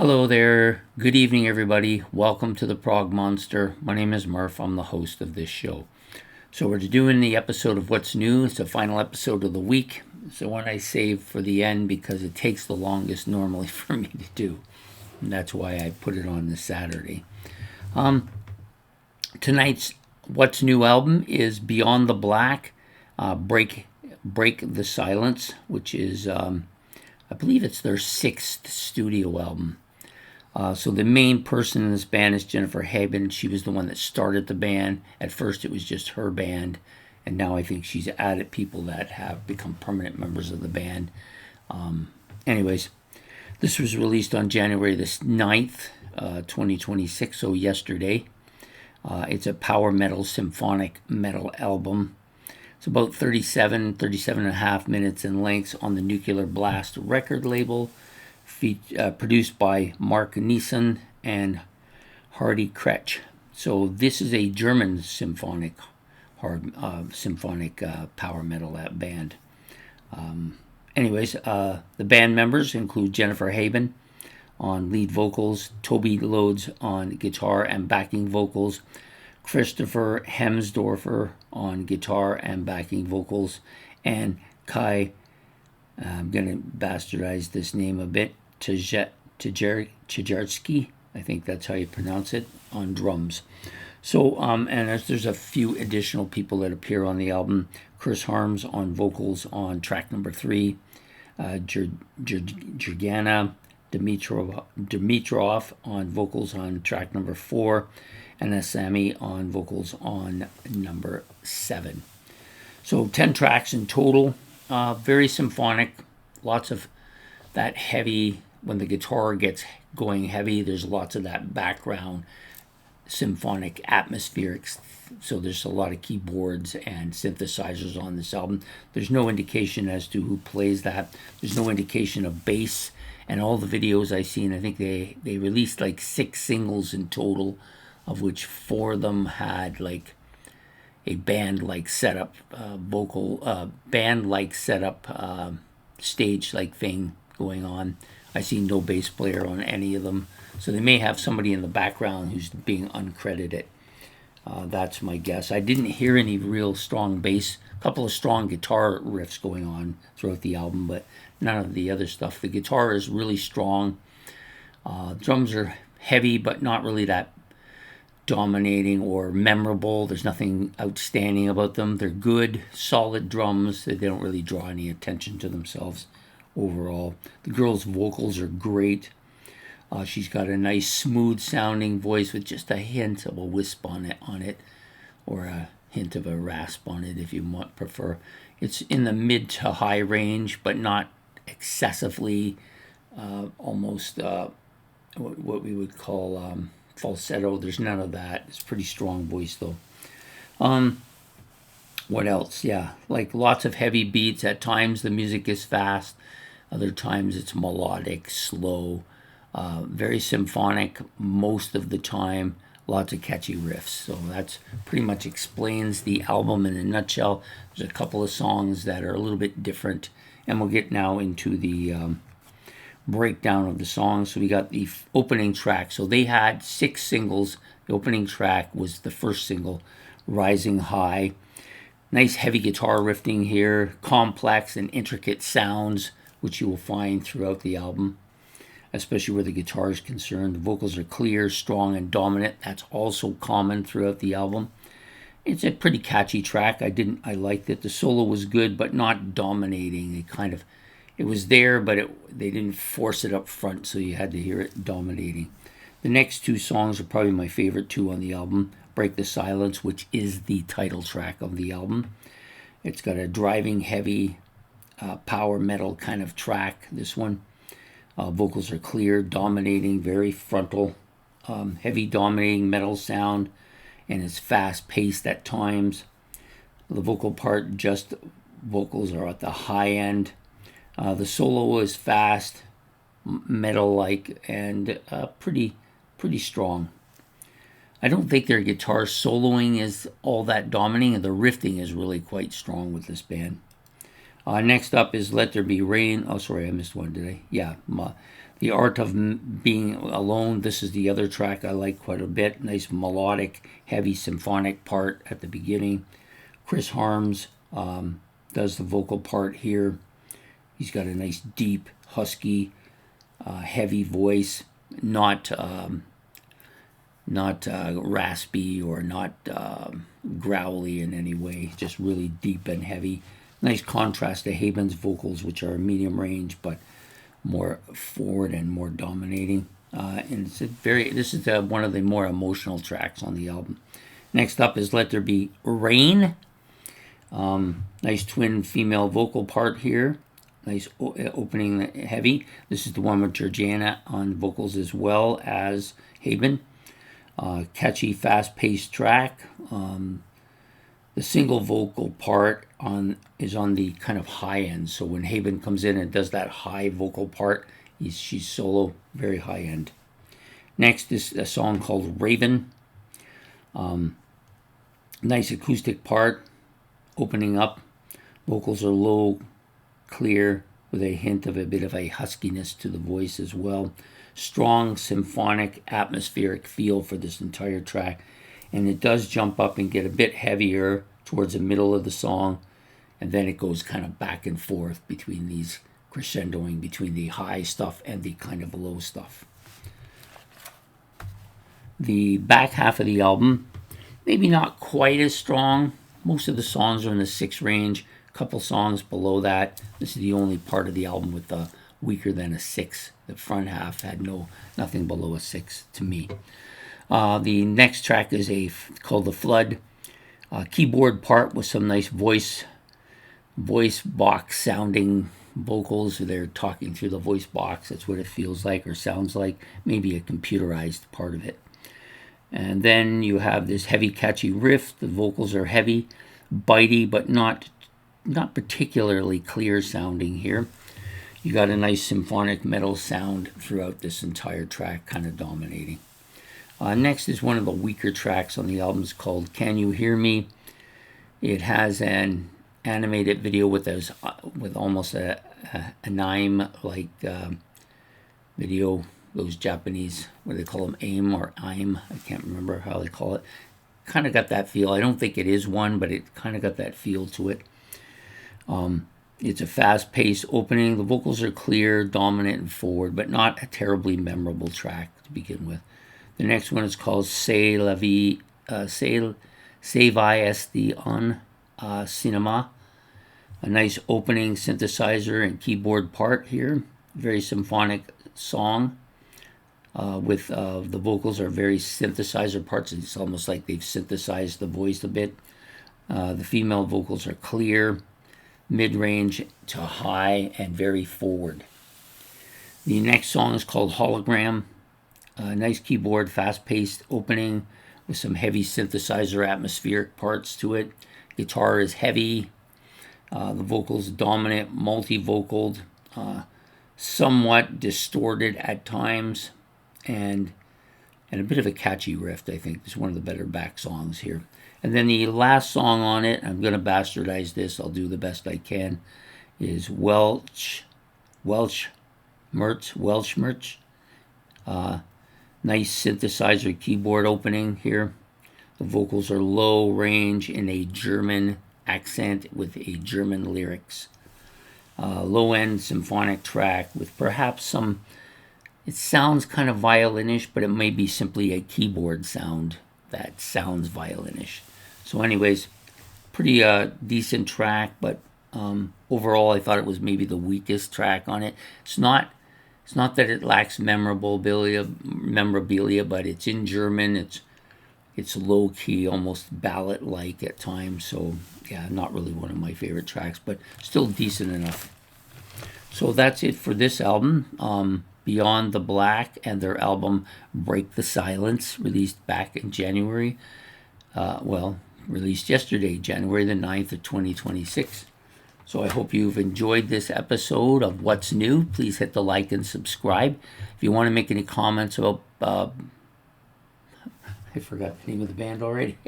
Hello there. Good evening, everybody. Welcome to the Prog Monster. My name is Murph. I'm the host of this show. So we're doing the episode of What's New. It's the final episode of the week. It's the one I saved for the end because it takes the longest normally for me to do. And that's why I put it on this Saturday. Tonight's What's New album is Beyond the Black, Break the Silence, which is, I believe it's their 6th studio album. So the main person in this band is Jennifer Haben. She was the one that started the band. At first it was just her band, and now I think she's added people that have become permanent members of the band. Anyways, this was released on January the 9th, 2026, so yesterday. It's a power metal, symphonic metal album. It's about 37 and a half minutes in length on the Nuclear Blast record label. Produced by Mark Nielsen and Hardy Kretsch. So this is a German symphonic power metal band. The band members include Jennifer Haben on lead vocals, Toby Loads on guitar and backing vocals, Christopher Hemsdorfer on guitar and backing vocals, and Kai, I'm going to bastardize this name a bit, Tjajarski, I think that's how you pronounce it, on drums. So, and there's a few additional people that appear on the album. Chris Harms on vocals on track number 3, Jurgana Dimitrov on vocals on track number 4, and Asami on vocals on number 7. So 10 tracks in total, very symphonic, lots of that heavy. When the guitar gets going heavy, there's lots of that background symphonic atmospherics. So there's a lot of keyboards and synthesizers on this album. There's no indication as to who plays that. There's no indication of bass. And all the videos I've seen, I think they released like 6 singles in total, of which 4 of them had like a band-like setup, stage-like thing going on. I see no bass player on any of them, so they may have somebody in the background who's being uncredited. That's my guess. I didn't hear any real strong bass, a couple of strong guitar riffs going on throughout the album, but none of the other stuff. The guitar is really strong. Drums are heavy, but not really that dominating or memorable. There's nothing outstanding about them. They're good, solid drums. They don't really draw any attention to themselves overall. The girl's vocals are great. She's got a nice smooth sounding voice with just a hint of a wisp on it, or a hint of a rasp on it if you prefer. It's in the mid to high range, but not excessively almost what we would call falsetto. There's none of that. It's a pretty strong voice though. What else? Yeah, like lots of heavy beats. At times the music is fast. Other times it's melodic, slow, very symphonic most of the time. Lots of catchy riffs. So that's pretty much explains the album in a nutshell. There's a couple of songs that are a little bit different, and we'll get now into the breakdown of the songs. So we got the opening track. So they had 6 singles. The opening track was the first single, Rising High. Nice heavy guitar riffing here, complex and intricate sounds, which you will find throughout the album, especially where the guitar is concerned. The vocals are clear, strong, and dominant. That's also common throughout the album. It's a pretty catchy track. I liked it. The solo was good, but not dominating. It was there, but they didn't force it up front, so you had to hear it dominating. The next 2 songs are probably my favorite 2 on the album. Break the Silence, which is the title track of the album. It's got a driving, heavy, power metal kind of track, this one. Vocals are clear, dominating, very frontal, heavy dominating metal sound, and it's fast-paced at times. The vocal part, just vocals are at the high end. The solo is fast, metal-like, and pretty strong. I don't think their guitar soloing is all that dominating, and the riffing is really quite strong with this band. Next up is Let There Be Rain. Oh, sorry, I missed one, did I? Yeah. The Art of Being Alone. This is the other track I like quite a bit. Nice melodic, heavy symphonic part at the beginning. Chris Harms does the vocal part here. He's got a nice deep, husky, heavy voice, not raspy or not growly in any way, just really deep and heavy. Nice contrast to Haben's vocals, which are medium range, but more forward and more dominating. And this is one of the more emotional tracks on the album. Next up is Let There Be Rain. Nice twin female vocal part here. Nice opening, heavy. This is the one with Georgiana on vocals as well as Haben. Catchy, fast-paced track. The single vocal part is on the kind of high end. So when Haben comes in and does that high vocal part, she's solo, very high end. Next is a song called Raven. Nice acoustic part, opening up. Vocals are low, clear, with a hint of a bit of a huskiness to the voice as well. Strong, symphonic, atmospheric feel for this entire track. And it does jump up and get a bit heavier towards the middle of the song. And then it goes kind of back and forth between these crescendoing between the high stuff and the kind of low stuff. The back half of the album, maybe not quite as strong. Most of the songs are in the 6 range. A couple songs below that. This is the only part of the album with a weaker than a 6. The front half had nothing below a 6 to me. The next track is called The Flood. Keyboard part with some nice voice box sounding vocals. They're talking through the voice box. That's what it feels like or sounds like. Maybe a computerized part of it. And then you have this heavy, catchy riff. The vocals are heavy, bitey, but not particularly clear sounding here. You got a nice symphonic metal sound throughout this entire track, kind of dominating. Next is one of the weaker tracks on the album. It's called Can You Hear Me? It has an animated video with almost a anime-like video. Those Japanese, what do they call them, AIM or AIM? I can't remember how they call it. Kind of got that feel. I don't think it is one, but it kind of got that feel to it. It's a fast-paced opening. The vocals are clear, dominant, and forward, but not a terribly memorable track to begin with. The next one is called C'est la vie, C'est va est en cinema. A nice opening synthesizer and keyboard part here. Very symphonic song. The vocals are very synthesizer parts. It's almost like they've synthesized the voice a bit. The female vocals are clear, mid-range to high, and very forward. The next song is called Hologram. Nice keyboard, fast-paced opening with some heavy synthesizer atmospheric parts to it. Guitar is heavy. The vocals dominant, multi-vocaled, somewhat distorted at times, and a bit of a catchy riff, I think. It's one of the better back songs here. And then the last song on it, I'm going to bastardize this, I'll do the best I can, is Welsh Merch. Nice synthesizer keyboard opening here. The vocals are low range in a German accent with a German lyrics. Low end symphonic track with perhaps some, it sounds kind of violinish, but it may be simply a keyboard sound that sounds violinish. So anyways, pretty decent track, but overall I thought it was maybe the weakest track on it. It's not that it lacks memorabilia, but it's in German. It's low key, almost ballad like at times. So yeah, not really one of my favorite tracks, but still decent enough. So that's it for this album. Beyond the Black and their album Break the Silence, released back in January. Released yesterday, January the 9th of 2026. So I hope you've enjoyed this episode of What's New. Please hit the like and subscribe. If you want to make any comments about, I forgot the name of the band already.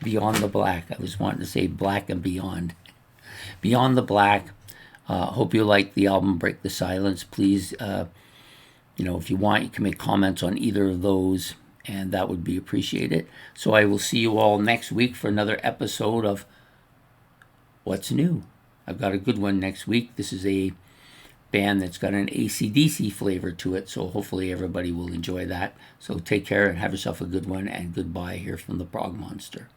Beyond the Black. I was wanting to say Black and Beyond. Beyond the Black. Hope you like the album Break the Silence. Please if you want, you can make comments on either of those, and that would be appreciated. So I will see you all next week for another episode of What's New. I've got a good one next week. This is a band that's got an AC/DC flavor to it, so hopefully everybody will enjoy that. So take care and have yourself a good one, and goodbye here from the Prog Monster.